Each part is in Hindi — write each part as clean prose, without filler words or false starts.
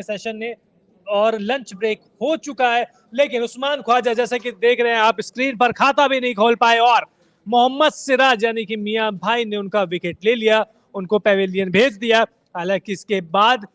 सेशन ने और लंच ब्रेक हो चुका है, लेकिन उस्मान ख्वाजा जैसे कि देख रहे हैं आप स्क्रीन पर खाता भी नहीं खोल पाए और मोहम्मद सिराज यानी कि मियां भाई ने उनका विकेट ले लिया, उनको पेविलियन भेज दिया। हालांकि इसके बाद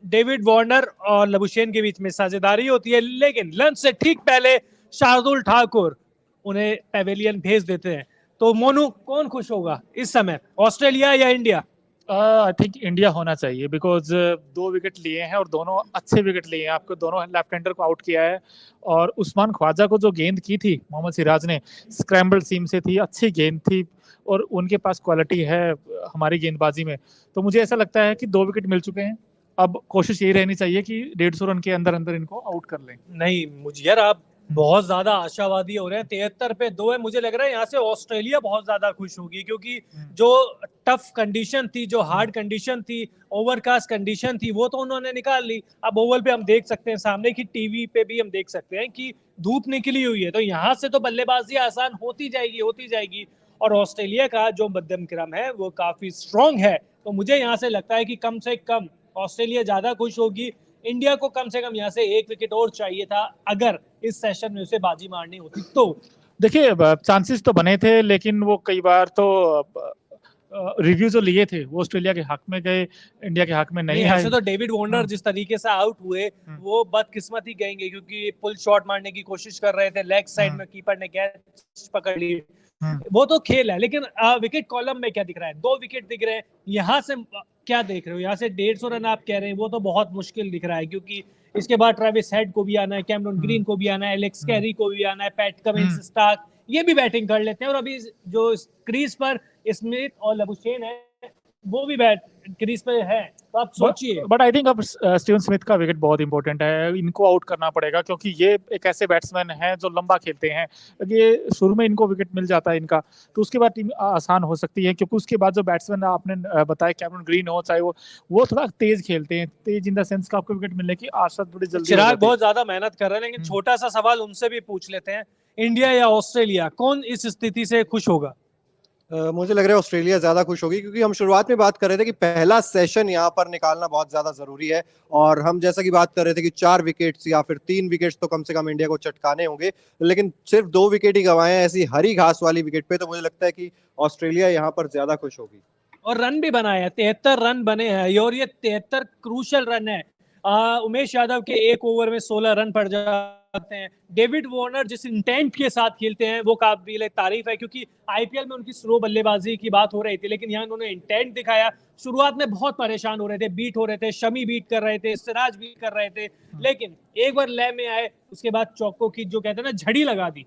डेविड वार्नर और लबुशेन के बीच में साझेदारी होती है, लेकिन लंच से ठीक पहले शार्दुल ठाकुर उन्हें पेविलियन भेज देते हैं। तो मोनू, कौन खुश होगा इस समय, ऑस्ट्रेलिया या इंडिया? आई थिंक इंडिया होना चाहिए, बिकॉज 2 विकेट लिए हैं और दोनों अच्छे विकेट लिए हैं। आपको दोनों लेफ्ट हैंडर को आउट किया है और उस्मान ख्वाजा को जो गेंद की थी मोहम्मद सिराज ने, स्क्रैम्बल सीम से थी, अच्छी गेंद थी और उनके पास क्वालिटी है हमारी गेंदबाजी में। तो मुझे ऐसा लगता है कि 2 विकेट मिल चुके हैं, अब कोशिश यही रहनी चाहिए कि 150 रन के अंदर अंदर इनको आउट कर लें। नहीं, मुझे यार आप बहुत ज्यादा आशावादी हो रहे हैं। 73 पे 2 है, मुझे लग रहा है यहाँ से ऑस्ट्रेलिया बहुत ज्यादा खुश होगी, क्योंकि जो टफ कंडीशन थी, जो हार्ड कंडीशन थी, ओवरकास्ट कंडीशन थी, वो तो उन्होंने निकाल ली। अब ओवल पे हम देख सकते हैं, सामने की टीवी पे भी हम देख सकते हैं कि धूप निकली हुई है, तो यहाँ से तो बल्लेबाजी आसान होती जाएगी। और ऑस्ट्रेलिया का जो मध्यम क्रम है वो काफी स्ट्रॉन्ग है, तो मुझे यहाँ से लगता है कि कम से कम ऑस्ट्रेलिया ज्यादा खुश होगी। इंडिया को कम से कम यहाँ से 1 विकेट और चाहिए था, अगर इस सेशन में उसे बाजी मारनी होती तो। देखिए, चांसेस तो बने थे, लेकिन वो कई बार तो रिव्यू जो लिए थे वो ऑस्ट्रेलिया के हक में गए, इंडिया के हक में नहीं आए। ऐसे तो डेविड वार्नर जिस तरीके से आउट हुए वो बदकिस्मती कहेंगे, क्योंकि पुल शॉट मारने की कोशिश कर रहे थे, लेग साइड में कीपर ने कैच पकड़ ली। वो तो खेल है, लेकिन विकेट कॉलम में क्या दिख रहा है? 2 विकेट दिख रहे हैं। यहाँ से क्या देख रहे हो? यहाँ से 150 रन आप कह रहे हैं, वो तो बहुत मुश्किल दिख रहा है, क्योंकि इसके बाद ट्रेविस हेड को भी आना है, कैमरन ग्रीन को भी आना है, एलेक्स कैरी को भी आना है, पैट कमिंस, स्टार्क, ये भी बैटिंग कर लेते हैं। और अभी जो क्रीज पर स्मिथ और लबुशेन है वो भी बैट क्रीज पे है, तो आप सोचिए। बट आई थिंक अब स्टीवन स्मिथ का विकेट बहुत इंपॉर्टेंट है, इनको आउट करना पड़ेगा, क्योंकि ये एक ऐसे बैट्समैन हैं जो लंबा खेलते हैं। ये शुरू में इनको विकेट मिल जाता है इनका, तो उसके बाद टीम आसान हो सकती है, क्योंकि उसके बाद जो बैट्समैन आपने बताया, कैमरन ग्रीन हो चाहे वो थोड़ा तेज खेलते हैं, तेज इन द सेंस का आपको विकेट मिलने की आशा थोड़ी जल्दी। चिराग बहुत ज्यादा मेहनत कर रहे हैं, लेकिन छोटा सा सवाल उनसे भी पूछ लेते हैं, इंडिया या ऑस्ट्रेलिया, कौन इस स्थिति से खुश होगा? मुझे लग रहा है ऑस्ट्रेलिया ज्यादा खुश होगी, क्योंकि हम शुरुआत में बात कर रहे थे कि पहला सेशन यहाँ पर निकालना बहुत ज्यादा जरूरी है, और हम जैसा कि बात कर रहे थे कि 4 विकेट्स या फिर 3 विकेट्स तो कम से कम इंडिया को चटकाने होंगे, लेकिन सिर्फ 2 विकेट ही गंवाए हैं ऐसी हरी घास वाली विकेट पे। तो मुझे लगता है कि ऑस्ट्रेलिया यहाँ पर ज्यादा खुश होगी। और रन भी बनाए हैं, 73 रन बने हैं, और ये 73 क्रूशल रन है। उमेश यादव के 1 ओवर में 16 रन पड़ जाते हैं। डेविड वार्नर जिस इंटेंट के साथ खेलते हैं वो काबिल तारीफ है, क्योंकि आईपीएल में उनकी स्लो बल्लेबाजी की बात हो रही थी, लेकिन यहाँ उन्होंने इंटेंट दिखाया। शुरुआत में बहुत परेशान हो रहे थे, बीट हो रहे थे, शमी बीट कर रहे थे, सिराज बीट कर रहे थे, लेकिन एक बार लय में आए, उसके बाद चौको की जो कहते हैं ना झड़ी लगा दी।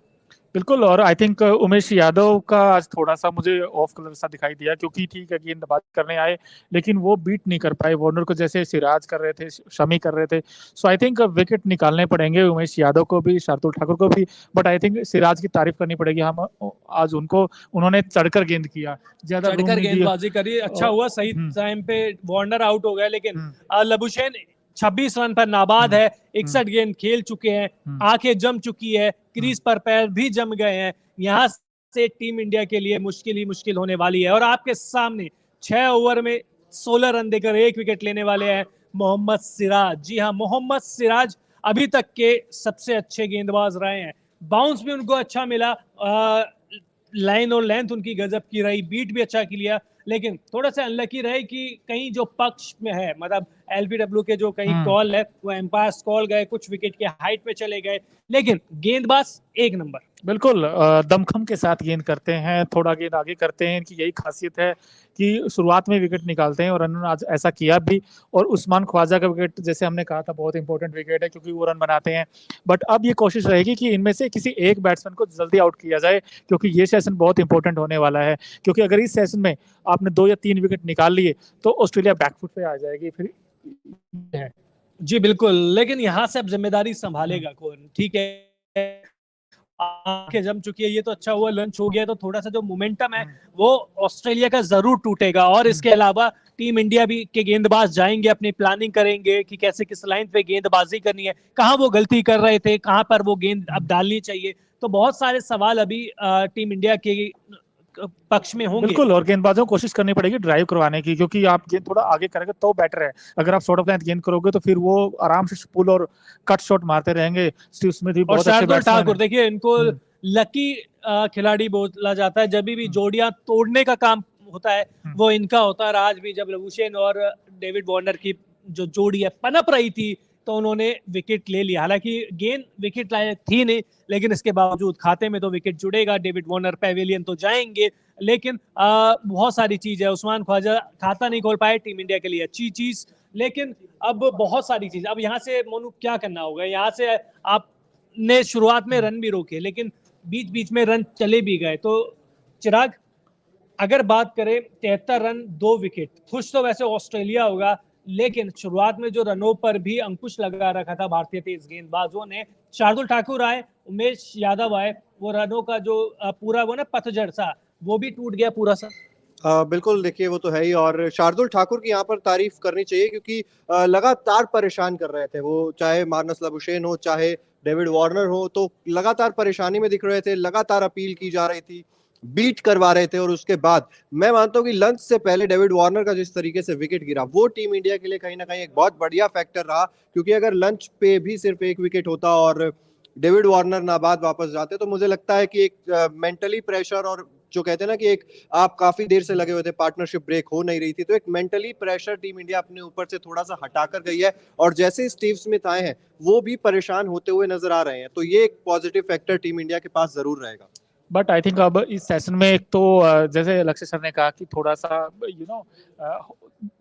बिल्कुल, और आई थिंक उमेश यादव का आज थोड़ा सा मुझे ऑफ कलर सा दिखाई दिया, क्योंकि ठीक है गेंदबाजी करने आए लेकिन वो बीट नहीं कर पाए वार्नर को, जैसे सिराज कर रहे थे, शमी कर रहे थे। सो आई थिंक विकेट निकालने पड़ेंगे उमेश यादव को भी, शार्दुल ठाकुर को भी, बट आई थिंक सिराज की तारीफ करनी पड़ेगी। हम आज उन्होंने चढ़कर गेंद किया, ज्यादा गेंदबाजी करी, अच्छा हुआ सही टाइम पे वार्नर आउट हो गया, लेकिन लबुशेन 26 रन पर नाबाद है, 61 गेंद खेल चुके हैं, आंखें जम चुकी है, क्रीज पर पैर भी जम गए हैं। यहाँ से टीम इंडिया के लिए मुश्किल ही मुश्किल होने वाली है। और आपके सामने 6 ओवर में 16 रन देकर 1 विकेट लेने वाले हैं मोहम्मद सिराज। जी हाँ, मोहम्मद सिराज अभी तक के सबसे अच्छे गेंदबाज रहे हैं। बाउंस भी उनको अच्छा मिला, लाइन और लेंथ उनकी गजब की रही, बीट भी अच्छा किया, लेकिन थोड़ा सा अनलकी रहे कि कहीं जो पक्ष में है, मतलब एलबीडब्ल्यू के जो कहीं कॉल है वो एम्पायर्स कॉल गए, कुछ विकेट के हाइट पे चले गए, लेकिन गेंदबाज 1 नंबर। बिल्कुल दमखम के साथ गेंद करते हैं, थोड़ा गेंद आगे करते हैं, इनकी यही खासियत है कि शुरुआत में विकेट निकालते हैं, और उन्होंने आज ऐसा किया भी। और उस्मान ख्वाजा का विकेट, जैसे हमने कहा था, बहुत इंपॉर्टेंट विकेट है, क्योंकि वो रन बनाते हैं। बट अब ये कोशिश रहेगी कि इनमें से किसी एक बैट्समैन को जल्दी आउट किया जाए, क्योंकि ये सेशन बहुत इंपॉर्टेंट होने वाला है। क्योंकि अगर इस सेशन में आपने 2 या 3 विकेट निकाल लिए तो ऑस्ट्रेलिया बैकफुट पे आ जाएगी फिर। जी बिल्कुल, लेकिन यहाँ से अब जिम्मेदारी संभालेगा कौन? ठीक है, आंखें जम चुकी है, ये तो अच्छा हुआ लंच हो गया, तो थोड़ा सा जो मोमेंटम है वो ऑस्ट्रेलिया का जरूर टूटेगा। और इसके अलावा टीम इंडिया भी के गेंदबाज जाएंगे, अपनी प्लानिंग करेंगे कि कैसे किस लाइन पे गेंदबाजी करनी है, कहाँ वो गलती कर रहे थे, कहाँ पर वो गेंद अब डालनी चाहिए। तो बहुत सारे सवाल अभी टीम इंडिया के पक्ष में होंगे। बिल्कुल, और गेंदबाजों को कोशिश करनी पड़ेगी ड्राइव करवाने की, क्योंकि आप गेंद थोड़ा आगे करेंगे तो बेटर है। अगर आप शॉर्ट ऑफ लेंथ गेंद करोगे तो फिर वो आराम से पुल और कट शॉट मारते रहेंगे। स्टीव स्मिथ भी और बहुत अच्छे शार्दुल बैट्समैन ठाकुर हैं। देखिए, इनको लकी खिलाड़ी बोला जाता है। जब भी जोड़ियां तोड़ने का काम होता है वो इनका होता है। आज भी जब लबुशेन और डेविड वार्नर की जो जोड़ी है पनप रही थी तो उन्होंने विकेट ले लिया। हालांकि गेंद विकेट लायक थी नहीं, लेकिन इसके बावजूद खाते में तो विकेट जुड़ेगा। डेविड वार्नर पेविलियन तो जाएंगे, लेकिन बहुत सारी चीज है। उस्मान ख्वाजा खाता नहीं खोल पाए, टीम इंडिया के लिए अच्छी चीज, लेकिन अब बहुत सारी चीज। अब यहाँ से मोनू क्या करना होगा? यहाँ से आपने शुरुआत में रन भी रोके, लेकिन बीच बीच में रन चले भी गए। तो चिराग, अगर बात करें 73 रन 2 विकेट, खुश तो वैसे ऑस्ट्रेलिया होगा, लेकिन शुरुआत में जो रनों पर भी अंकुश लगा रखा था भारतीय तेज गेंदबाजों ने, शार्दुल ठाकुर आए, उमेश यादव आए, वो रनों का जो पूरा वो ना पतझड़ सा, वो भी टूट गया पूरा सा। बिल्कुल, देखिए वो तो है ही। और शार्दुल ठाकुर की यहाँ पर तारीफ करनी चाहिए, क्योंकि लगातार परेशान कर रहे थे वो, चाहे मार्नस लबुशेन हो चाहे डेविड वार्नर हो, तो लगातार परेशानी में दिख रहे थे, लगातार अपील की जा रही थी, बीट करवा रहे थे। और उसके बाद मैं मानता हूँ कि लंच से पहले डेविड वार्नर का जिस तरीके से विकेट गिरा, वो टीम इंडिया के लिए कहीं ना कहीं एक बहुत बढ़िया फैक्टर रहा। क्योंकि अगर लंच पे भी सिर्फ एक विकेट होता और डेविड वार्नर नाबाद वापस जाते, तो मुझे लगता है कि एक मेंटली प्रेशर, और जो कहते हैं ना कि एक आप काफी देर से लगे हुए थे, पार्टनरशिप ब्रेक हो नहीं रही थी, तो एक मेंटली प्रेशर टीम इंडिया अपने ऊपर से थोड़ा सा हटाकर गई है। और जैसे स्टीव स्मिथ आए हैं, वो भी परेशान होते हुए नजर आ रहे हैं, तो ये एक पॉजिटिव फैक्टर टीम इंडिया के पास जरूर रहेगा। बट आई थिंक अब इस सेशन में एक तो जैसे लक्ष्य सर ने कहा कि थोड़ा सा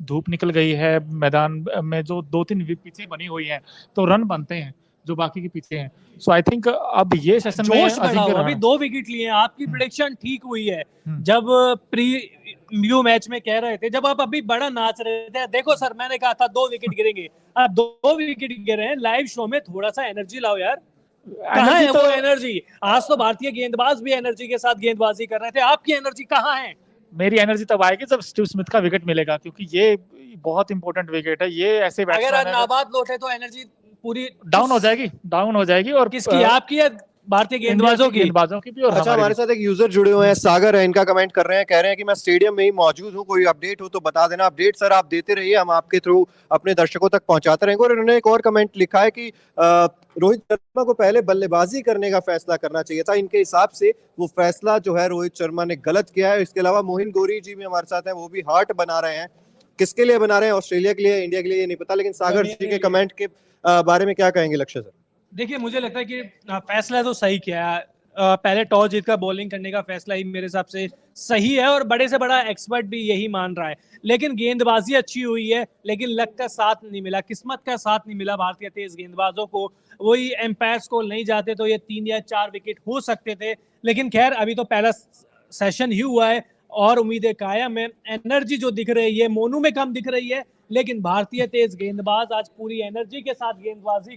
धूप निकल गई है मैदान में, जो 2-3 पिचें बनी हुई हैं, तो रन बनते हैं जो बाकी के पीछे हैं। सो आई थिंक अब ये सेशन में जोश बढ़ा हुआ, अभी 2 विकेट लिए हैं। आपकी प्रेडिक्शन ठीक हुई है। जब प्रीव्यू मैच में कह रहे थे, जब आप अभी बड़ा नाच रहे थे, देखो सर मैंने कहा था 2 विकेट गिरेंगे, अब 2 विकेट गिरे हैं। लाइव शो में थोड़ा सा एनर्जी लाओ यार। कहाँ है वो एनर्जी? आज तो भारतीय गेंदबाज भी एनर्जी के साथ गेंदबाजी कर रहे थे, आपकी एनर्जी कहाँ है? मेरी एनर्जी तब आएगी जब स्टीव स्मिथ का विकेट मिलेगा, क्योंकि ये बहुत इंपॉर्टेंट विकेट है। ये ऐसे अगर आज नाबाद लौटे तो एनर्जी पूरी डाउन हो जाएगी। और किसकी? आपकी या भारतीय गेंदबाजों की भी। और अच्छा, हमारे साथ एक यूजर जुड़े हुए हैं, सागर है, इनका कमेंट कर रहे हैं, कह रहे हैं कि मैं स्टेडियम में ही मौजूद हूं, कोई अपडेट हो तो बता देना। अपडेट सर आप देते रहिए, हम आपके थ्रू अपने दर्शकों तक पहुंचाते रहेंगे। और इन्होंने एक और कमेंट लिखा है कि रोहित शर्मा को पहले बल्लेबाजी करने का फैसला करना चाहिए था। इनके हिसाब से वो फैसला जो है रोहित शर्मा ने गलत किया है। इसके अलावा मोहिन गौरी जी भी हमारे साथ हैं, वो भी हार्ट बना रहे हैं। किसके लिए बना रहे हैं, ऑस्ट्रेलिया के लिए, इंडिया के लिए, ये नहीं पता, लेकिन सागर जी के कमेंट के बारे में क्या कहेंगे लक्ष्य सर? देखिए, मुझे लगता है कि फैसला तो सही किया है। पहले टॉस जीतकर बॉलिंग करने का फैसला ही मेरे हिसाब से सही है, और बड़े से बड़ा एक्सपर्ट भी यही मान रहा है। लेकिन गेंदबाजी अच्छी हुई है, लेकिन लक का साथ नहीं मिला, किस्मत का साथ नहीं मिला भारतीय तेज गेंदबाजों को। वही एम्पायर्स को नहीं जाते तो ये 3 या 4 विकेट हो सकते थे। लेकिन खैर, अभी तो पहला सेशन ही हुआ है और उम्मीदें कायम है। एनर्जी जो दिख रही है मोनू में कम दिख रही है, लेकिन भारतीय तेज गेंदबाज आज पूरी एनर्जी के साथ गेंदबाजी